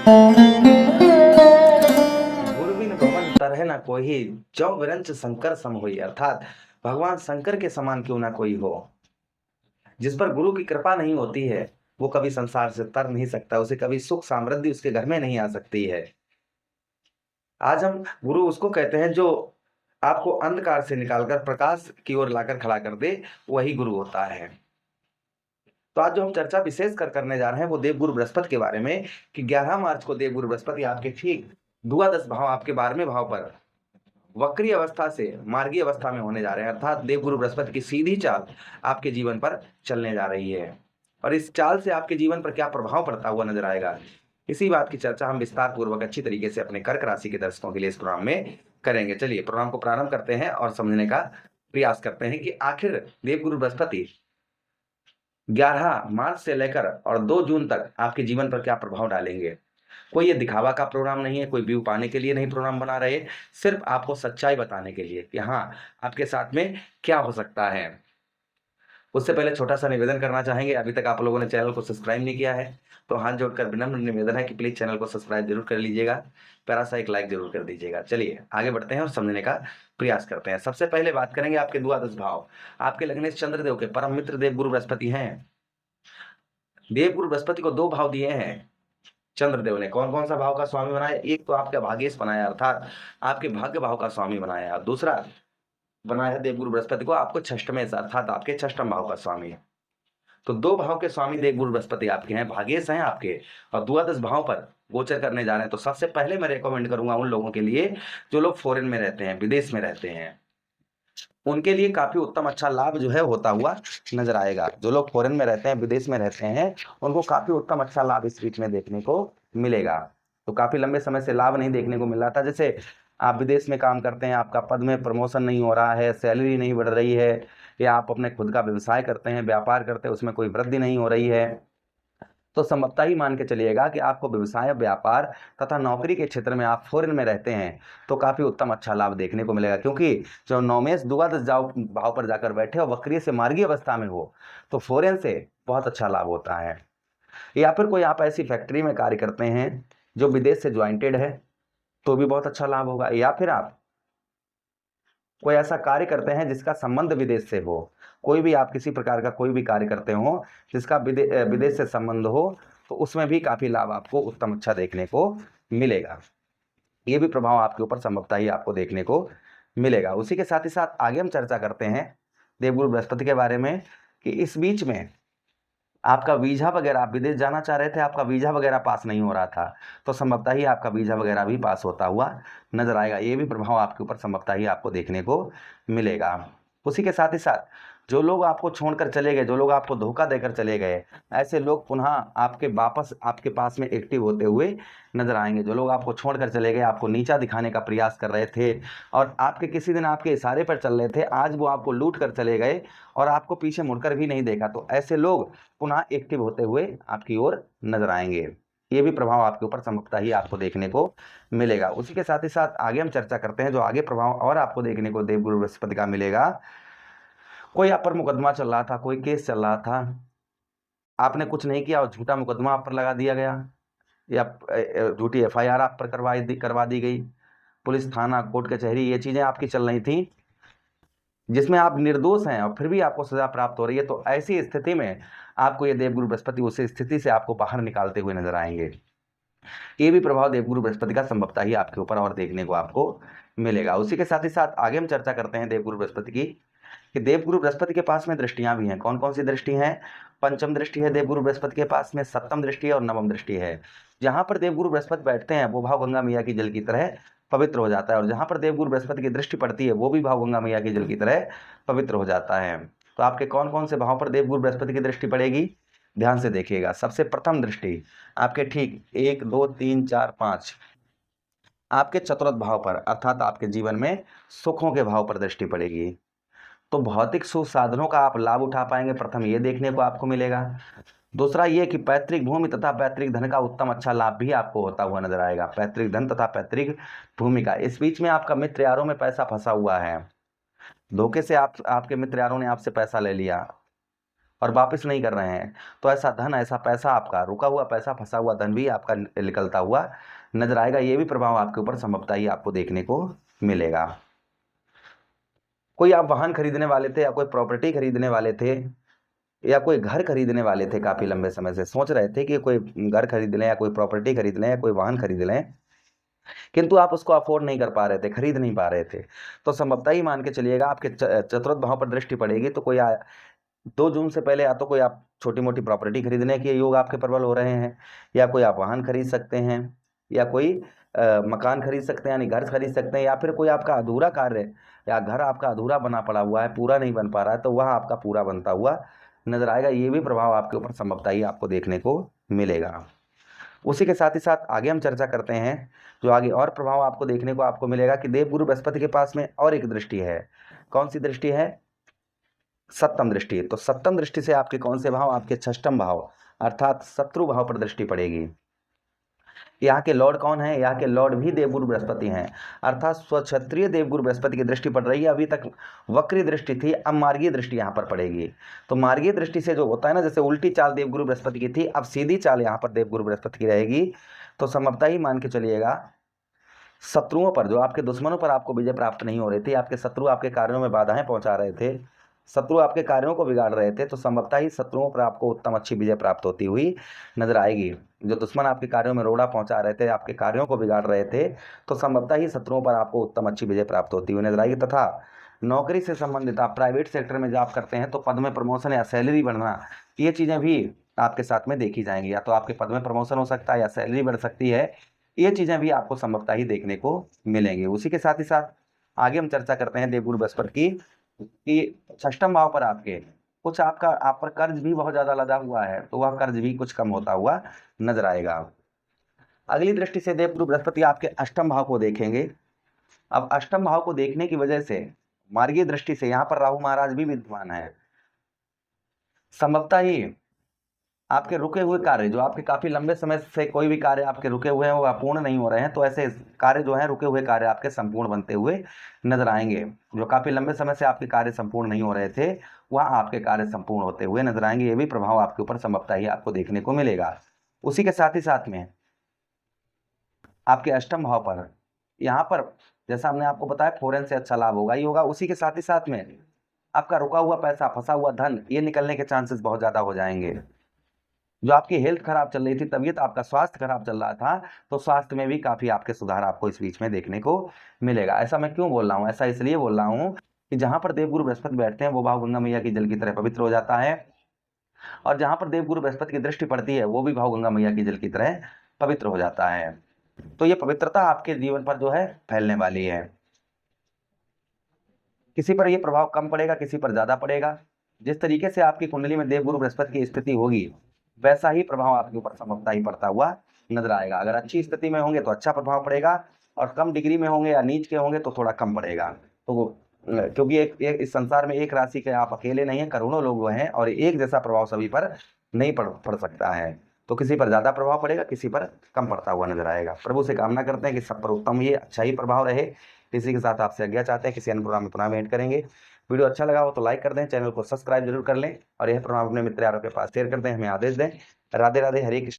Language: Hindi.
गुरु बिन भवन तरह न कोई, जौ विरंच शंकर सम होई। अर्थात भगवान शंकर के समान क्यों ना कोई हो। जिस पर गुरु की कृपा नहीं होती है वो कभी संसार से तर नहीं सकता, उसे कभी सुख समृद्धि उसके घर में नहीं आ सकती है। आज हम गुरु उसको कहते हैं जो आपको अंधकार से निकालकर प्रकाश की ओर लाकर खड़ा कर दे, वही गुरु होता है। तो आज जो हम चर्चा विशेष करने जा रहे हैं वो देवगुरु बृहस्पति के बारे में, कि 11 मार्च को देवगुरु बृहस्पति आपके ठीक द्वादश भाव, आपके 12वें भाव पर वक्री अवस्था से मार्गी अवस्था में होने जा रहे हैं। अर्थात देवगुरु बृहस्पति की सीधी चाल आपके जीवन पर चलने जा रही है, और इस चाल से आपके जीवन पर क्या प्रभाव पड़ता हुआ नजर आएगा, इसी बात की चर्चा हम विस्तार पूर्वक अच्छी तरीके से अपने कर्क राशि के दर्शकों के लिए इस प्रोग्राम में करेंगे। चलिए प्रोग्राम को प्रारंभ करते हैं और समझने का प्रयास करते हैं कि आखिर देवगुरु बृहस्पति 11 मार्च से लेकर और 2 जून तक आपके जीवन पर क्या प्रभाव डालेंगे। कोई ये दिखावा का प्रोग्राम नहीं है, कोई व्यू पाने के लिए नहीं प्रोग्राम बना रहे, सिर्फ आपको सच्चाई बताने के लिए कि हाँ आपके साथ में क्या हो सकता है। उससे पहले छोटा सा निवेदन करना चाहेंगे, अभी तक आप लोगों ने चैनल को सब्सक्राइब नहीं किया है तो हाथ जोड़कर विनम्र निवेदन है कि प्लीज चैनल को सब्सक्राइब जरूर कर लीजिएगा, प्यारा सा एक लाइक जरूर कर दीजिएगा। चलिए आगे बढ़ते हैं और समझने का प्रयास करते हैं। सबसे पहले बात करेंगे आपके द्वादश भाव। आपके लग्नेश चंद्रदेव के परम मित्र देव गुरु बृहस्पति हैं। देवगुरु बृहस्पति को 2 भाव दिए हैं चंद्रदेव ने। कौन कौन सा भाव का स्वामी बनाया? एक तो आपका भाग्येश बनाया, अर्थात आपके भाग्य भाव का स्वामी बनाया, और दूसरा बनाया देवगुरु बृहस्पति को आपको षष्ठमें से, अर्थात आपके षष्ठम भाव का स्वामी। तो 2 भाव के स्वामी देवगुरु बृहस्पति आपके हैं, भाग्येश हैं आपके, और द्वादश भाव पर गोचर करने जा रहे हैं। तो सबसे पहले मैं रेकमेंड करूंगा उन लोगों के लिए जो लोग फॉरेन में रहते हैं, विदेश में रहते हैं, उनके लिए काफी उत्तम अच्छा लाभ जो है होता हुआ नजर आएगा। जो लोग फॉरेन में रहते हैं, विदेश में रहते हैं, उनको काफी उत्तम अच्छा लाभ इस बीच में देखने को मिलेगा। तो काफी लंबे समय से लाभ नहीं देखने को मिल रहा था। जैसे आप विदेश में काम करते हैं, आपका पद में प्रमोशन नहीं हो रहा है, सैलरी नहीं बढ़ रही है, या आप अपने खुद का व्यवसाय करते हैं, व्यापार करते हैं, उसमें कोई वृद्धि नहीं हो रही है, तो संभवतः ही मान के चलिएगा कि आपको व्यवसाय, व्यापार तथा नौकरी के क्षेत्र में आप फॉरेन में रहते हैं तो काफी उत्तम अच्छा लाभ देखने को मिलेगा। क्योंकि जो नौमेश द्वादश भाव पर जाकर बैठे और वक्रीय से मार्गी अवस्था में हो तो फॉरेन से बहुत अच्छा लाभ होता है। या फिर कोई आप ऐसी फैक्ट्री में कार्य करते हैं जो विदेश से ज्वाइंटेड है तो भी बहुत अच्छा लाभ होगा। या फिर आप कोई ऐसा कार्य करते हैं जिसका संबंध विदेश से हो, कोई भी आप किसी प्रकार का कोई भी कार्य करते हो जिसका विदेश से संबंध हो, तो उसमें भी काफी लाभ आपको उत्तम अच्छा देखने को मिलेगा। ये भी प्रभाव आपके ऊपर संभवतः ही आपको देखने को मिलेगा। उसी के साथ ही साथ आगे हम चर्चा करते हैं देवगुरु बृहस्पति के बारे में, कि इस बीच में आपका वीजा वगैरह, आप विदेश जाना चाह रहे थे, आपका वीजा वगैरह पास नहीं हो रहा था, तो संभवतः ही आपका वीजा वगैरह भी पास होता हुआ नजर आएगा। ये भी प्रभाव आपके ऊपर संभवतः ही आपको देखने को मिलेगा। उसी के साथ ही साथ जो लोग आपको छोड़कर चले गए, जो लोग आपको धोखा देकर चले गए, ऐसे लोग पुनः आपके वापस आपके पास में एक्टिव होते हुए नजर आएंगे। जो लोग आपको छोड़कर चले गए, आपको नीचा दिखाने का प्रयास कर रहे थे और आपके किसी दिन आपके इशारे पर चल रहे थे, आज वो आपको लूट कर चले गए और आपको पीछे मुड़कर भी नहीं देखा, तो ऐसे लोग पुनः एक्टिव होते हुए आपकी ओर नजर आएंगे। ये भी प्रभाव आपके ऊपर संभवतः ही आपको देखने को मिलेगा। उसी के साथ ही साथ आगे हम चर्चा करते हैं जो आगे प्रभाव और आपको देखने को देवगुरु बृहस्पति का मिलेगा। कोई आप पर मुकदमा चल रहा था, कोई केस चल रहा था, आपने कुछ नहीं किया और झूठा मुकदमा आप पर लगा दिया गया, या झूठी एफआईआर आप पर करवा दी गई, पुलिस थाना कोर्ट कचहरी ये चीजें आपकी चल रही थी जिसमें आप निर्दोष हैं और फिर भी आपको सजा प्राप्त हो रही है, तो ऐसी स्थिति में आपको ये देवगुरु बृहस्पति उस स्थिति से आपको बाहर निकालते हुए नजर आएंगे। ये भी प्रभाव देवगुरु बृहस्पति का संभवतः ही आपके ऊपर और देखने को आपको मिलेगा। उसी के साथ ही साथ आगे हम चर्चा करते हैं देवगुरु बृहस्पति की, कि देवगुरु बृहस्पति के पास में दृष्टियां भी हैं। कौन कौन सी दृष्टि हैं? पंचम दृष्टि है देवगुरु बृहस्पति के पास में, सप्तम दृष्टि है और नवम दृष्टि है। जहां पर देवगुरु बृहस्पति बैठते हैं वो भाव गंगा मैया की जल की तरह पवित्र हो जाता है, और जहां पर देवगुरु बृहस्पति की दृष्टि पड़ती है वो भी भाव गंगा मैया की जल की तरह पवित्र हो जाता है। तो आपके कौन कौन से भाव पर देवगुरु बृहस्पति की दृष्टि पड़ेगी, ध्यान से देखिएगा। सबसे प्रथम दृष्टि आपके ठीक 1 2 3 4 5 आपके चतुर्थ भाव पर, अर्थात आपके जीवन में सुखों के भाव पर दृष्टि पड़ेगी। तो भौतिक सुख साधनों का आप लाभ उठा पाएंगे, प्रथम ये देखने को आपको मिलेगा। दूसरा ये कि पैतृक भूमि तथा पैतृक धन का उत्तम अच्छा लाभ भी आपको होता हुआ नजर आएगा। पैतृक धन तथा पैतृक भूमि का, इस बीच में आपका मित्र यारों में पैसा फंसा हुआ है, धोखे से आपके मित्र यारों ने आपसे पैसा ले लिया और वापस नहीं कर रहे हैं, तो ऐसा धन, ऐसा पैसा, आपका रुका हुआ पैसा, फंसा हुआ धन भी आपका निकलता हुआ नजर आएगा। ये भी प्रभाव आपके ऊपर संभवतः ही आपको देखने को मिलेगा। कोई आप वाहन खरीदने वाले थे या कोई प्रॉपर्टी खरीदने वाले थे या कोई घर खरीदने वाले थे, काफी लंबे समय से सोच रहे थे कि कोई घर खरीद लें या कोई प्रॉपर्टी खरीद लें या कोई वाहन खरीद लें, किंतु आप उसको अफोर्ड नहीं कर पा रहे थे, खरीद नहीं पा रहे थे, तो संभवतः ही मान के चलिएगा आपके चतुर्थ भाव पर दृष्टि पड़ेगी तो कोई 2 जून से पहले या तो कोई आप छोटी मोटी प्रॉपर्टी खरीदने के योग आपके प्रबल हो रहे हैं, या कोई आप वाहन खरीद सकते हैं, या कोई मकान खरीद सकते हैं यानी घर खरीद सकते हैं, या फिर कोई आपका अधूरा कार्य या घर आपका अधूरा बना पड़ा हुआ है, पूरा नहीं बन पा रहा है, तो वह आपका पूरा बनता हुआ नजर आएगा। ये भी प्रभाव आपके ऊपर संभवतः ही आपको देखने को मिलेगा। उसी के साथ ही साथ आगे हम चर्चा करते हैं, जो आगे और प्रभाव आपको देखने को आपको मिलेगा कि देवगुरु बृहस्पति के पास में और एक दृष्टि है। कौन सी दृष्टि है? सप्तम दृष्टि। तो सप्तम दृष्टि से आपके कौन से भाव? आपके षष्ठम भाव अर्थात शत्रु भाव पर दृष्टि पड़ेगी। यहाँ के लॉर्ड कौन है? यहाँ के लॉर्ड भी देवगुरु बृहस्पति हैं, अर्थात स्वक्षत्रीय देवगुरु बृहस्पति की दृष्टि पड़ रही है। अभी तक वक्री दृष्टि थी, अब मार्गीय दृष्टि यहाँ पर पड़ेगी। तो मार्गीय दृष्टि से जो होता है ना, जैसे उल्टी चाल देवगुरु बृहस्पति की थी, अब सीधी चाल यहाँ पर देवगुरु बृहस्पति की रहेगी। तो संभवतः ही मान के चलिएगा शत्रुओं पर, जो आपके दुश्मनों पर आपको विजय प्राप्त नहीं हो रही थी, आपके शत्रु आपके कार्यों में बाधाएं पहुंचा रहे थे, शत्रु आपके कार्यों को बिगाड़ रहे थे, तो संभवतः ही शत्रुओं पर आपको उत्तम अच्छी विजय प्राप्त होती हुई नजर आएगी। जो दुश्मन आपके कार्यों में रोड़ा पहुंचा रहे थे, आपके कार्यों को बिगाड़ रहे थे, तो संभवतः ही शत्रुओं पर आपको उत्तम अच्छी विजय प्राप्त होती हुई नजर आएगी। तथा नौकरी से संबंधित आप प्राइवेट सेक्टर में जॉब करते हैं तो पद में प्रमोशन या सैलरी बढ़ना, ये चीजें भी आपके साथ में देखी जाएंगी। या तो आपके पद में प्रमोशन हो सकता है या सैलरी बढ़ सकती है, ये चीजें भी आपको संभवतः ही देखने को मिलेंगी। उसी के साथ ही साथ आगे हम चर्चा करते हैं देवगुरु बृहस्पति की, कि षष्ठम भाव पर आपके कुछ आप पर कर्ज भी बहुत ज्यादा लदा हुआ है, तो वह कर्ज भी कुछ कम होता हुआ नजर आएगा। अगली दृष्टि से देवगुरु बृहस्पति आपके अष्टम भाव को देखेंगे। अब अष्टम भाव को देखने की वजह से मार्गीय दृष्टि से यहाँ पर राहु महाराज भी विद्यमान है। संभवतः ही आपके रुके हुए कार्य, जो आपके काफी लंबे समय से कोई भी कार्य आपके रुके हुए हैं वो अपूर्ण नहीं हो रहे हैं, तो ऐसे कार्य जो हैं, रुके हुए कार्य आपके संपूर्ण बनते हुए नजर आएंगे। जो काफी लंबे समय से आपके कार्य संपूर्ण नहीं हो रहे थे, वह आपके कार्य संपूर्ण होते हुए नजर आएंगे। ये भी प्रभाव आपके ऊपर संभवतः ही आपको देखने को मिलेगा। उसी के साथ ही साथ में आपके अष्टम भाव पर, यहाँ पर जैसा हमने आपको बताया फॉरेन से अच्छा लाभ होगा ही होगा। उसी के साथ ही साथ में आपका रुका हुआ पैसा, फंसा हुआ धन, ये निकलने के चांसेस बहुत ज्यादा हो जाएंगे। जो आपकी हेल्थ खराब चल रही थी, तबीयत आपका स्वास्थ्य खराब चल रहा था, तो स्वास्थ्य में भी काफी आपके सुधार आपको इस बीच में देखने को मिलेगा। ऐसा मैं क्यों बोल रहा हूँ? ऐसा इसलिए बोल रहा हूँ कि जहां पर देवगुरु बृहस्पति बैठते हैं वो भाव गंगा मैया की जल की तरह पवित्र हो जाता है, और जहां पर देवगुरु बृहस्पति की दृष्टि पड़ती है वो भी भाव गंगा मैया की जल की तरह पवित्र हो जाता है। तो ये पवित्रता आपके जीवन पर जो है फैलने वाली है। किसी पर ये प्रभाव कम पड़ेगा, किसी पर ज्यादा पड़ेगा। जिस तरीके से आपकी कुंडली में देवगुरु बृहस्पति की स्थिति होगी, वैसा ही प्रभाव आपके ऊपर संभवतः ही पड़ता हुआ नजर आएगा। अगर अच्छी स्थिति में होंगे तो अच्छा प्रभाव पड़ेगा, और कम डिग्री में होंगे या नीच के होंगे तो थोड़ा कम पड़ेगा। तो क्योंकि एक इस संसार में एक राशि के आप अकेले नहीं हैं, करोड़ों लोग हैं, और एक जैसा प्रभाव सभी पर नहीं पड़ सकता है। तो किसी पर ज्यादा प्रभाव पड़ेगा, किसी पर कम पड़ता हुआ नजर आएगा। प्रभु से कामना करते हैं कि सब पर उत्तम ही अच्छा ही प्रभाव रहे। इसी के साथ आपसे आज्ञा चाहते हैं, किसी अन्य प्रोग्राम में पुनः भेंट करेंगे। वीडियो अच्छा लगा हो तो लाइक कर दें, चैनल को सब्सक्राइब जरूर कर लें, और यह प्रोग्राम अपने मित्र यारों के पास शेयर कर दें, हमें आदेश दें। राधे राधे, हरे कृष्ण।